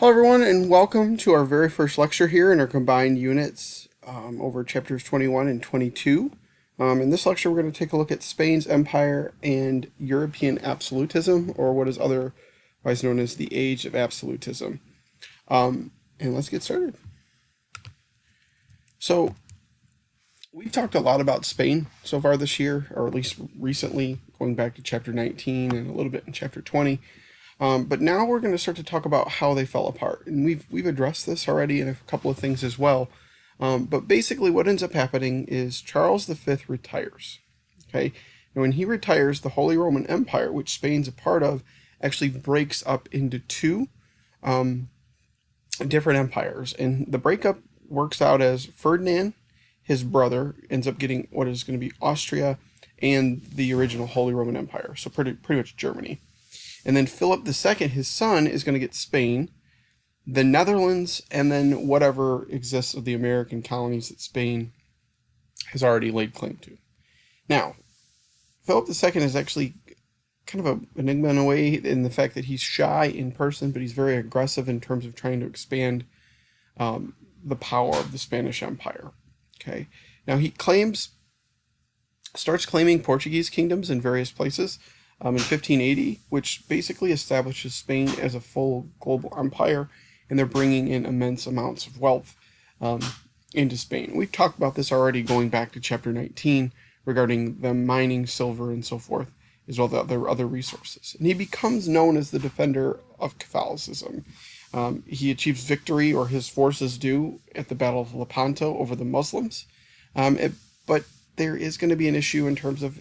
Hello, everyone, and welcome to our very first lecture here in our combined units over chapters 21 and 22. In this lecture, we're going to take a look at Spain's empire and European absolutism, or what is otherwise known as the Age of Absolutism. And let's get started. So, we've talked a lot about Spain so far this year, or at least recently, going back to chapter 19 and a little bit in chapter 20. But now we're going to start to talk about how they fell apart, and we've addressed this already in a couple of things as well. But basically, what ends up happening is Charles V retires. Okay, and when he retires, the Holy Roman Empire, which Spain's a part of, actually breaks up into two different empires, and the breakup works out as Ferdinand, his brother, ends up getting what is going to be Austria and the original Holy Roman Empire, so pretty much Germany. And then Philip II, his son, is going to get Spain, the Netherlands, and then whatever exists of the American colonies that Spain has already laid claim to. Now, Philip II is actually kind of an enigma in a way, in the fact that he's shy in person, but he's very aggressive in terms of trying to expand the power of the Spanish Empire. Okay, now he starts claiming Portuguese kingdoms in various places. In 1580, which basically establishes Spain as a full global empire, and they're bringing in immense amounts of wealth into Spain. We've talked about this already going back to chapter 19 regarding them mining silver and so forth, as well as other resources. And he becomes known as the defender of Catholicism. He achieves victory, or his forces do, at the Battle of Lepanto over the Muslims. But there is going to be an issue in terms of,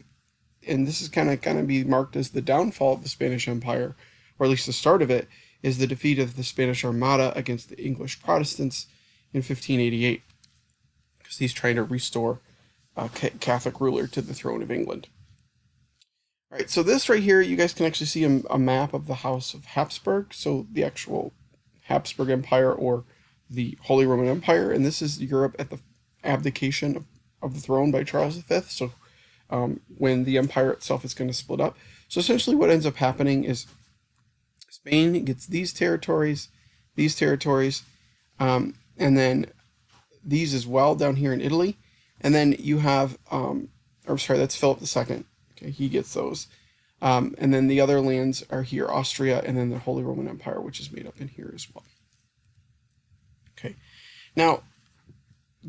and this is kind of going to be marked as the downfall of the Spanish Empire, or at least the start of it, is the defeat of the Spanish Armada against the English Protestants in 1588, because he's trying to restore a Catholic ruler to the throne of England. All right, so this right here, you guys can actually see a map of the House of Habsburg, so the actual Habsburg Empire, or the Holy Roman Empire, and this is Europe at the abdication of the throne by Charles V, so when the empire itself is going to split up. So essentially what ends up happening is Spain gets these territories, and then these as well down here in Italy. And then you have, that's Philip II. Okay, he gets those. And then the other lands are here, Austria, and then the Holy Roman Empire, which is made up in here as well. Okay, now,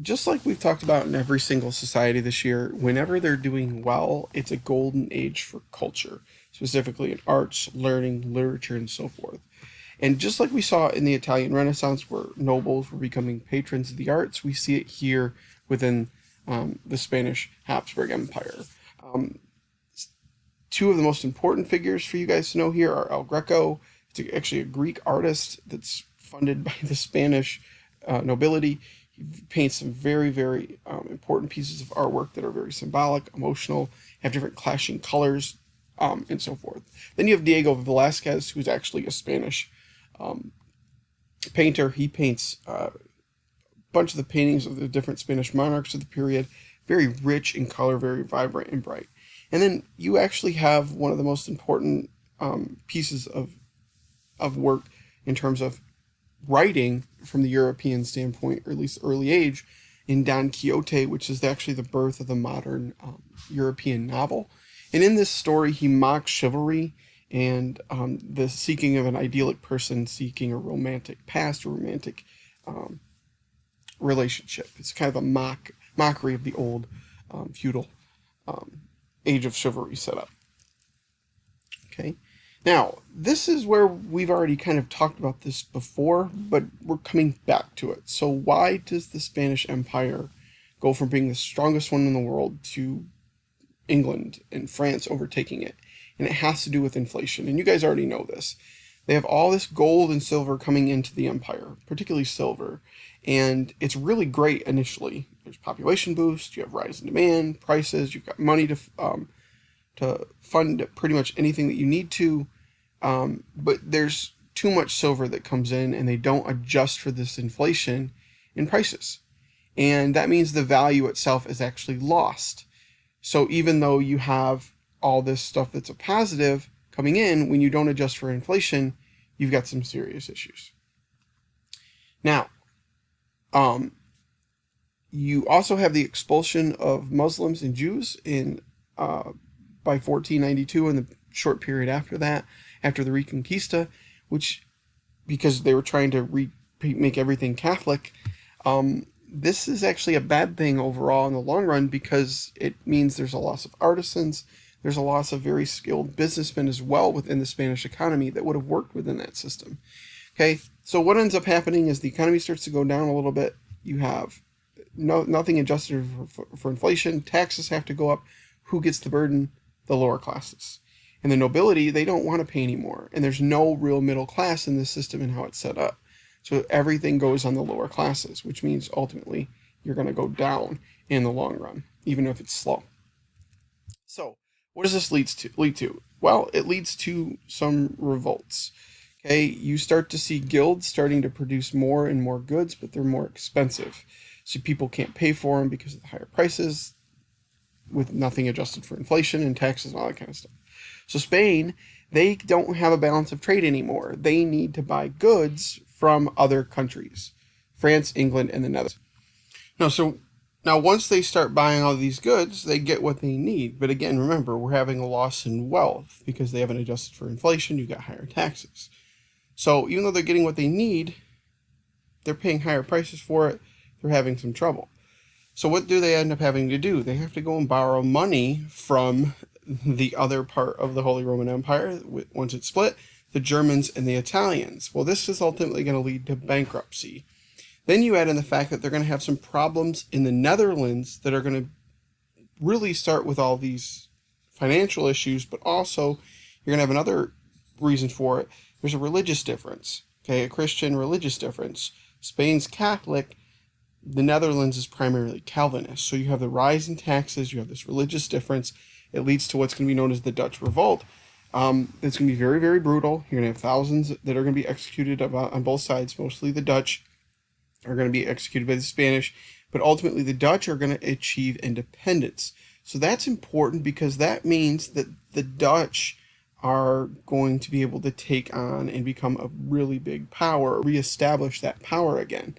just like we've talked about in every single society this year, whenever they're doing well, it's a golden age for culture, specifically in arts, learning, literature, and so forth. And just like we saw in the Italian Renaissance, where nobles were becoming patrons of the arts, we see it here within the Spanish Habsburg Empire. Two of the most important figures for you guys to know here are El Greco. It's actually a Greek artist that's funded by the Spanish nobility. He paints some very, very important pieces of artwork that are very symbolic, emotional, have different clashing colors, and so forth. Then you have Diego Velázquez, who's actually a Spanish painter. He paints a bunch of the paintings of the different Spanish monarchs of the period, very rich in color, very vibrant and bright. And then you actually have one of the most important pieces of work in terms of writing from the European standpoint, or at least early age, in Don Quixote, which is actually the birth of the modern European novel. And in this story, he mocks chivalry and the seeking of an idyllic person seeking a romantic past, or romantic relationship. It's kind of a mockery of the old feudal age of chivalry setup. Okay. Now, this is where we've already kind of talked about this before, but we're coming back to it. So why does the Spanish Empire go from being the strongest one in the world to England and France overtaking it? And it has to do with inflation. And you guys already know this. They have all this gold and silver coming into the empire, particularly silver. And it's really great initially. There's population boost, you have rise in demand, prices, you've got money to fund pretty much anything that you need to. But there's too much silver that comes in, and they don't adjust for this inflation in prices. And that means the value itself is actually lost. So even though you have all this stuff that's a positive coming in, when you don't adjust for inflation, you've got some serious issues. Now, um, you also have the expulsion of Muslims and Jews in by 1492 and the short period after that, after the Reconquista, which because they were trying to make everything Catholic. This is actually a bad thing overall in the long run because it means there's a loss of artisans, there's a loss of very skilled businessmen as well within the Spanish economy that would have worked within that system. Okay, so what ends up happening is the economy starts to go down a little bit. You have nothing adjusted for inflation. Taxes have to go up. Who gets the burden? The lower classes. And the nobility, they don't want to pay anymore. And there's no real middle class in this system and how it's set up. So everything goes on the lower classes, which means ultimately you're going to go down in the long run, even if it's slow. So what does this lead to? Well, it leads to some revolts. Okay, you start to see guilds starting to produce more and more goods, but they're more expensive. So people can't pay for them because of the higher prices, with nothing adjusted for inflation and taxes and all that kind of stuff. So Spain, they don't have a balance of trade anymore. They need to buy goods from other countries, France, England, and the Netherlands. Now once they start buying all these goods, they get what they need. But again, remember, we're having a loss in wealth because they haven't adjusted for inflation. You've got higher taxes. So even though they're getting what they need, they're paying higher prices for it. They're having some trouble. So what do they end up having to do? They have to go and borrow money from the other part of the Holy Roman Empire, once it's split, the Germans and the Italians. Well, this is ultimately going to lead to bankruptcy. Then you add in the fact that they're going to have some problems in the Netherlands that are going to really start with all these financial issues, but also you're going to have another reason for it. There's a religious difference, okay, a Christian religious difference. Spain's Catholic, the Netherlands is primarily Calvinist. So you have the rise in taxes, you have this religious difference. It leads to what's going to be known as the Dutch Revolt. It's going to be very, very brutal. You're going to have thousands that are going to be executed on both sides. Mostly the Dutch are going to be executed by the Spanish, but ultimately the Dutch are going to achieve independence. So that's important because that means that the Dutch are going to be able to take on and become a really big power, reestablish that power again.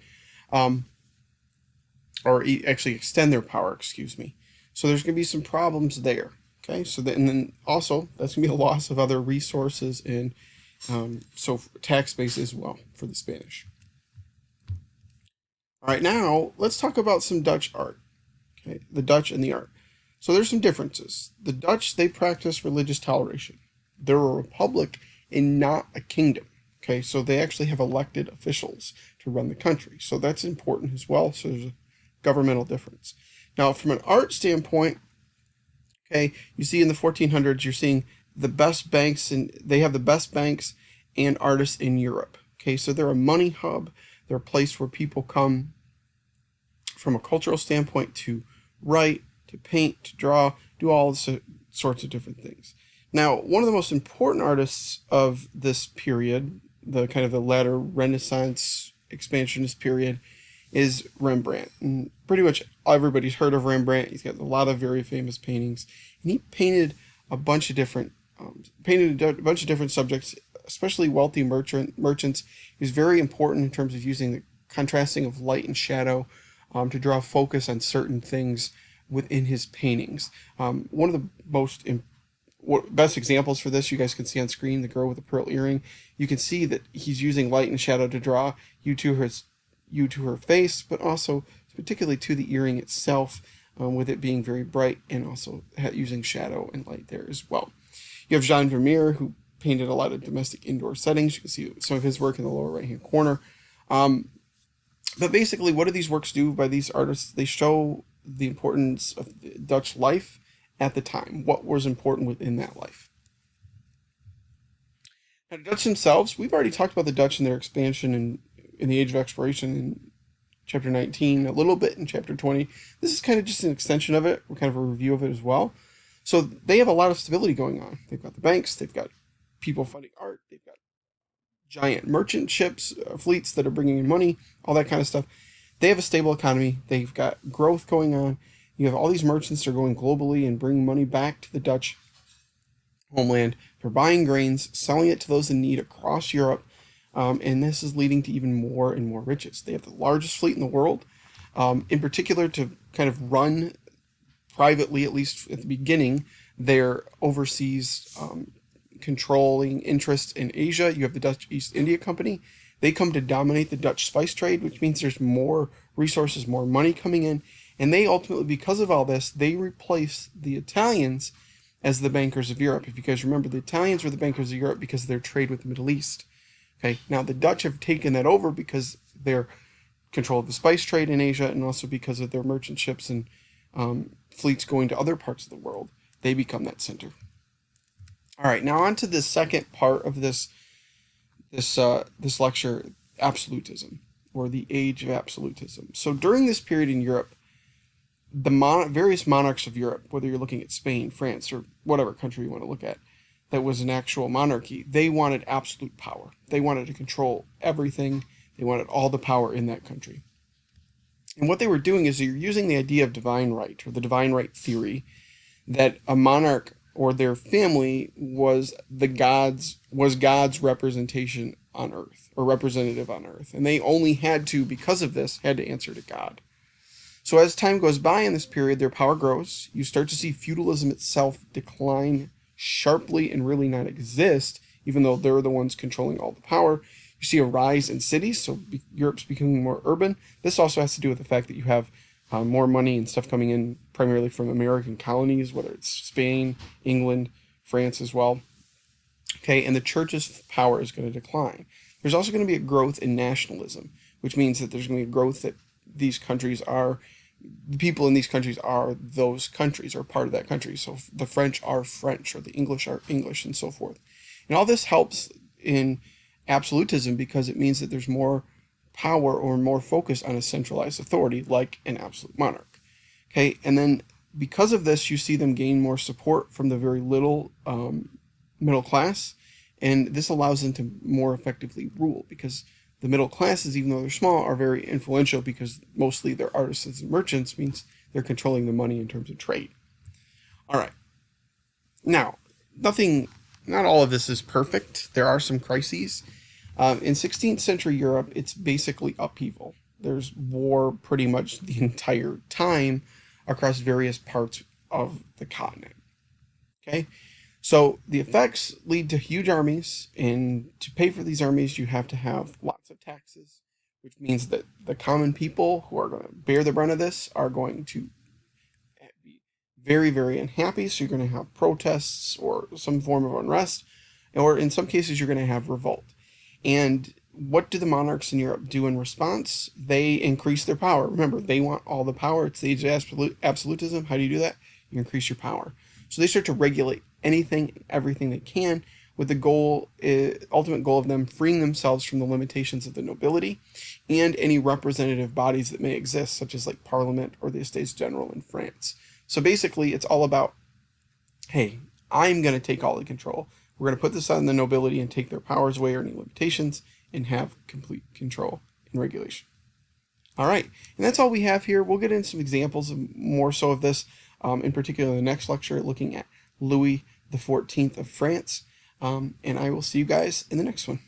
Or actually extend their power, excuse me. So there's going to be some problems there. Okay, so and then also that's going to be a loss of other resources and so tax base as well for the Spanish. All right, now let's talk about some Dutch art. Okay, the Dutch and the art. So there's some differences. The Dutch, they practice religious toleration. They're a republic and not a kingdom. Okay, so they actually have elected officials to run the country. So that's important as well. So there's a governmental difference. Now, from an art standpoint, okay, you see in the 1400s, you're seeing the best banks, and they have the best banks and artists in Europe. Okay, so they're a money hub. They're a place where people come from a cultural standpoint to write, to paint, to draw, do all sorts of different things. Now, one of the most important artists of this period, the kind of the latter Renaissance expansionist period, is Rembrandt. And pretty much everybody's heard of Rembrandt. He's got a lot of very famous paintings, and he painted a bunch of different subjects, especially wealthy merchants. He was very important in terms of using the contrasting of light and shadow to draw focus on certain things within his paintings. One of the best examples for this, you guys can see on screen, the girl with the pearl earring. You can see that he's using light and shadow to draw you to her face, but also particularly to the earring itself, with it being very bright and also using shadow and light there as well. You have Jean Vermeer, who painted a lot of domestic indoor settings. You can see some of his work in the lower right-hand corner. But basically, what do these works do by these artists? They show the importance of Dutch life at the time, what was important within that life. Now, the Dutch themselves, we've already talked about the Dutch and their expansion in the Age of Exploration in chapter 19, a little bit in chapter 20. This is kind of just an extension of it, or kind of a review of it as well. So they have a lot of stability going on. They've got the banks, they've got people funding art, they've got giant merchant ships, fleets that are bringing in money, all that kind of stuff. They have a stable economy. They've got growth going on. You have all these merchants that are going globally and bringing money back to the Dutch homeland. They're buying grains, selling it to those in need across Europe. and this is leading to even more and more riches. They have the largest fleet in the world, in particular to kind of run privately, at least at the beginning, their overseas controlling interests in Asia. You have the Dutch East India Company. They come to dominate the Dutch spice trade, which means there's more resources, more money coming in. And they ultimately, because of all this, they replace the Italians as the bankers of Europe. If you guys remember, the Italians were the bankers of Europe because of their trade with the Middle East. Okay, now the Dutch have taken that over because they're control of the spice trade in Asia, and also because of their merchant ships and fleets going to other parts of the world. They become that center. All right, now on to the second part of this lecture, absolutism, or the age of absolutism. So during this period in Europe, the various monarchs of Europe, whether you're looking at Spain, France, or whatever country you want to look at, that was an actual monarchy, they wanted absolute power. They wanted to control everything. They wanted all the power in that country. And what they were doing is you're using the idea of divine right, or the divine right theory, that a monarch or their family was God's representation on earth, or representative on earth. And they only had to, because of this, had to answer to God. So as time goes by in this period, their power grows. You start to see feudalism itself decline sharply and really not exist, even though they're the ones controlling all the power. You see a rise in cities, so Europe's becoming more urban. This also has to do with the fact that you have more money and stuff coming in primarily from American colonies, whether it's Spain, England, France as well. Okay, and the church's power is going to decline. There's also going to be a growth in nationalism, which means that there's going to be a growth that these countries are, the people in these countries are those countries, or part of that country. So the French are French, or the English are English, and so forth. And all this helps in absolutism because it means that there's more power or more focus on a centralized authority, like an absolute monarch. Okay, and then because of this, you see them gain more support from the very little middle class, and this allows them to more effectively rule, because the middle classes, even though they're small, are very influential because mostly they're artisans and merchants, means they're controlling the money in terms of trade. All right. Now, not all of this is perfect. There are some crises. In 16th century Europe, it's basically upheaval. There's war pretty much the entire time across various parts of the continent. Okay? So the effects lead to huge armies, and to pay for these armies, you have to have lots of taxes, which means that the common people who are going to bear the brunt of this are going to be very, very unhappy. So you're going to have protests or some form of unrest, or in some cases, you're going to have revolt. And what do the monarchs in Europe do in response? They increase their power. Remember, they want all the power. It's the age of absolutism. How do you do that? You increase your power. So they start to regulate anything and everything they can, with the ultimate goal of them freeing themselves from the limitations of the nobility and any representative bodies that may exist, such as like Parliament or the Estates General in France. So basically, it's all about, hey, I'm going to take all the control. We're going to put this on the nobility and take their powers away or any limitations and have complete control and regulation. All right, and that's all we have here. We'll get into some examples of more so of this, in particular in the next lecture, looking at Louis XIV of France. And I will see you guys in the next one.